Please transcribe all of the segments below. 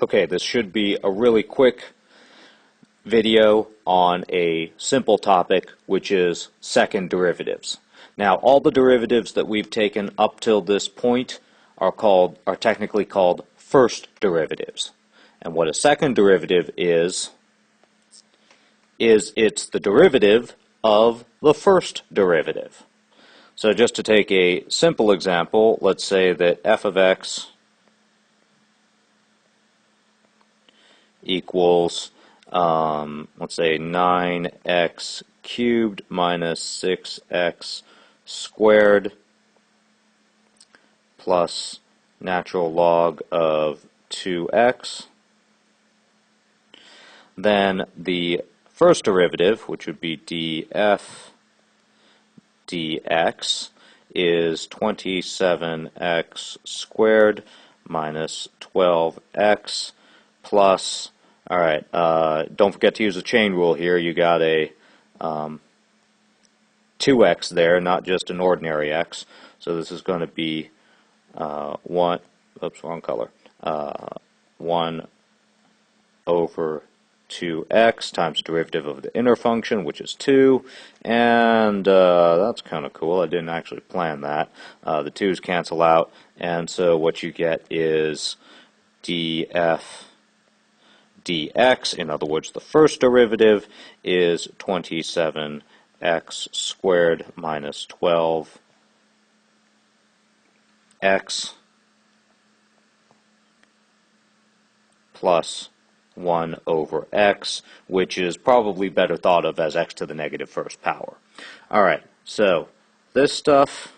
Okay, this should be a really quick video on a simple topic, which is second derivatives. Now, all the derivatives that we've taken up till this point are technically called first derivatives. And what a second derivative is it's the derivative of the first derivative. So just to take a simple example, let's say that f of x equals, let's say 9x cubed minus 6x squared plus natural log of 2x. Then the first derivative, which would be df dx, is 27x squared minus 12x plus, alright, don't forget to use the chain rule here. You got a 2x there, not just an ordinary x. So this is going to be 1 over 2x times the derivative of the inner function, which is 2, and that's kind of cool. I didn't actually plan that. The 2's cancel out, and so what you get is df dx, in other words, the first derivative, is 27x squared minus 12x plus 1 over x, which is probably better thought of as x to the negative first power. Alright, so this stuff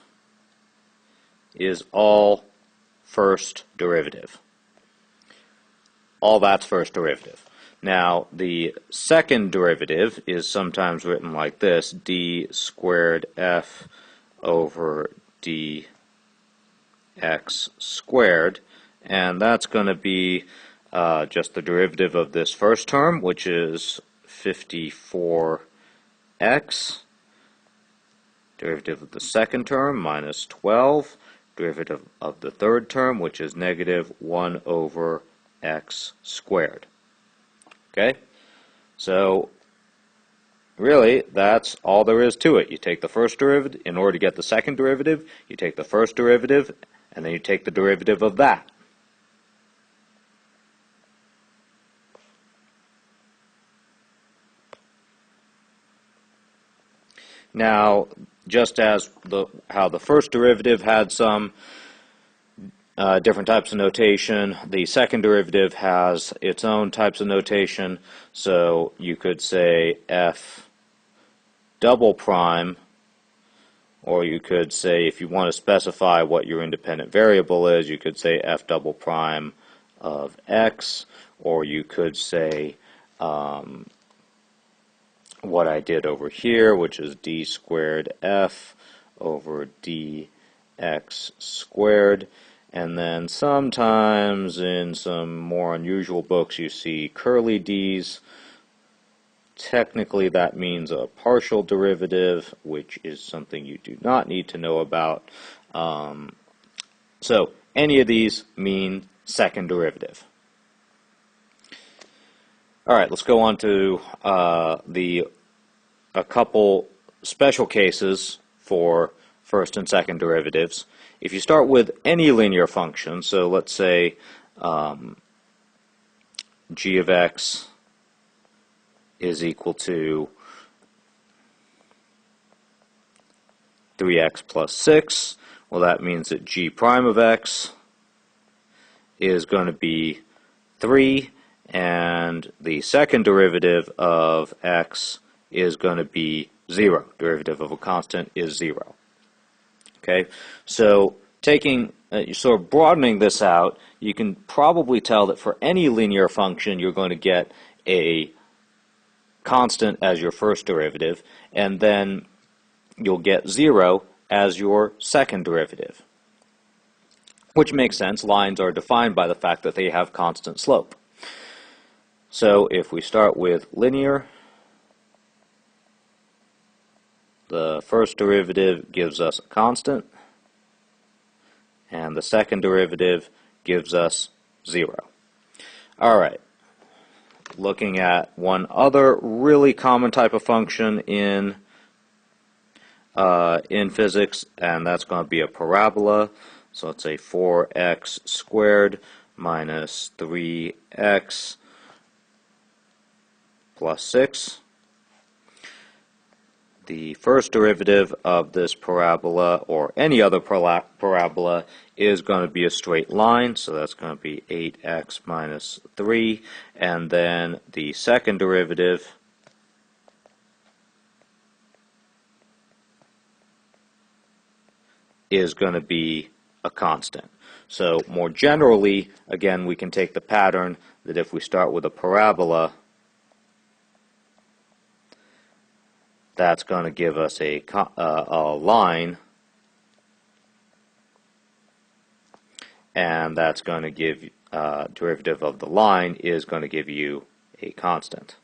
is all first derivative. All that's first derivative. Now, the second derivative is sometimes written like this: d squared f over dx squared, and that's going to be just the derivative of this first term, which is 54x, derivative of the second term, minus 12, derivative of the third term, which is negative 1 over x squared. Okay? So, really, that's all there is to it. You take the first derivative, in order to get the second derivative, you take the first derivative, and then you take the derivative of that. Now, just as how the first derivative had some different types of notation, the second derivative has its own types of notation. So you could say f double prime, or you could say, if you want to specify what your independent variable is, you could say f double prime of x, or you could say what I did over here, which is d squared f over dx squared. And then sometimes in some more unusual books you see curly d's. Technically that means a partial derivative, which is something you do not need to know about. So any of these mean second derivative. Alright, let's go on to a couple special cases for first and second derivatives. If you start with any linear function, so let's say g of x is equal to 3x plus 6, well, that means that g prime of x is going to be 3, and the second derivative of x is going to be 0. Derivative of a constant is 0. Okay, so sort of broadening this out, you can probably tell that for any linear function you're going to get a constant as your first derivative, and then you'll get 0 as your second derivative. Which makes sense. Lines are defined by the fact that they have constant slope. So if we start with linear, the first derivative gives us a constant, and the second derivative gives us 0. All right. Looking at one other really common type of function in physics, and that's going to be a parabola. So let's say 4x squared minus 3x plus 6. The first derivative of this parabola, or any other parabola, is going to be a straight line, so that's going to be 8x minus 3, and then the second derivative is going to be a constant. So more generally, again, we can take the pattern that if we start with a parabola, that's going to give us a line, and that's going to give derivative of the line is going to give you a constant.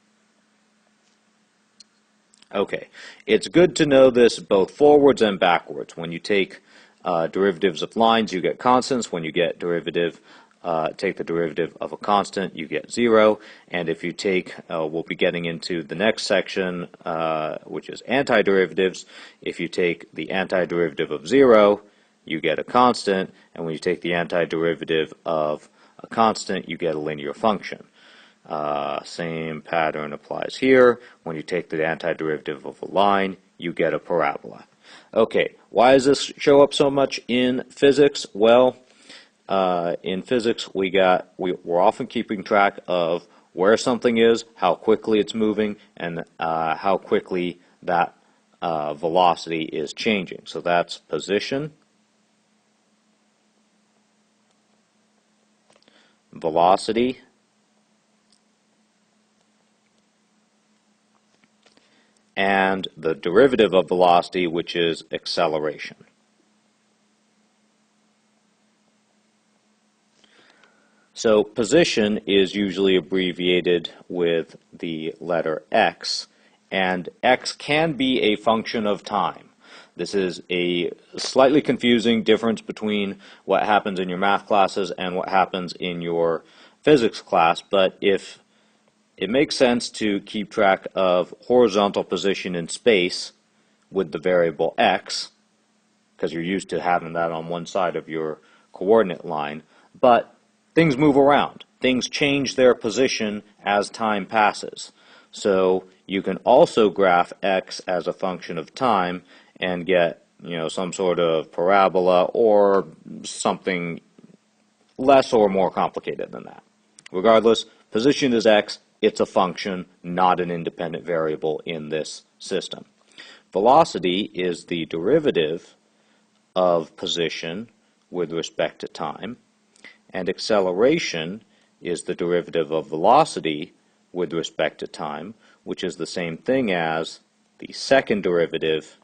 Okay, it's good to know this both forwards and backwards. When you take derivatives of lines, you get constants. When you get take the derivative of a constant, you get 0. And if you take, we'll be getting into the next section, which is antiderivatives. If you take the antiderivative of 0, you get a constant. And when you take the antiderivative of a constant, you get a linear function. Same pattern applies here. When you take the antiderivative of a line, you get a parabola. Okay, why does this show up so much in physics? Well, in physics, we're often keeping track of where something is, how quickly it's moving, and how quickly that velocity is changing. So that's position, velocity, and the derivative of velocity, which is acceleration. So position is usually abbreviated with the letter x, and x can be a function of time. This is a slightly confusing difference between what happens in your math classes and what happens in your physics class, but if it makes sense to keep track of horizontal position in space with the variable x, because you're used to having that on one side of your coordinate line, but things move around. Things change their position as time passes. So you can also graph x as a function of time and get, some sort of parabola or something less or more complicated than that. Regardless, position is x. It's a function, not an independent variable in this system. Velocity is the derivative of position with respect to time, and acceleration is the derivative of velocity with respect to time, which is the same thing as the second derivative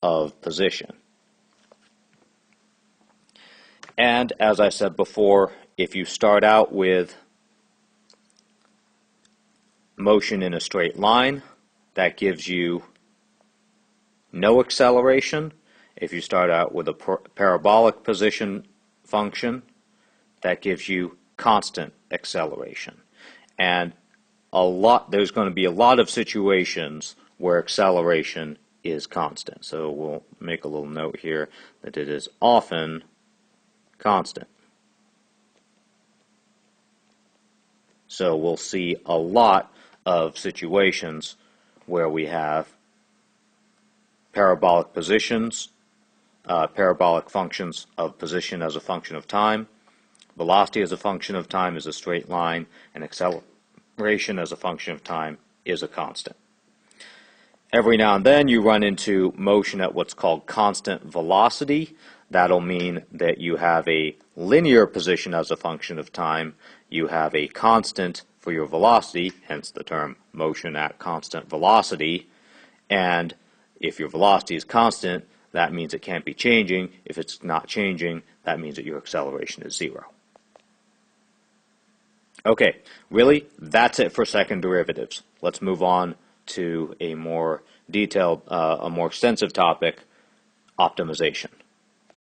of position. And as I said before, if you start out with motion in a straight line, that gives you no acceleration. If you start out with a parabolic position function, that gives you constant acceleration. And there's going to be a lot of situations where acceleration is constant. So we'll make a little note here that it is often constant. So we'll see a lot of situations where we have parabolic positions, parabolic functions of position as a function of time, velocity as a function of time is a straight line, and acceleration as a function of time is a constant. Every now and then you run into motion at what's called constant velocity. That'll mean that you have a linear position as a function of time, you have a constant for your velocity, hence the term motion at constant velocity, and if your velocity is constant, that means it can't be changing. If it's not changing, that means that your acceleration is 0. Okay, really, that's it for second derivatives. Let's move on to a more detailed, a more extensive topic, optimization.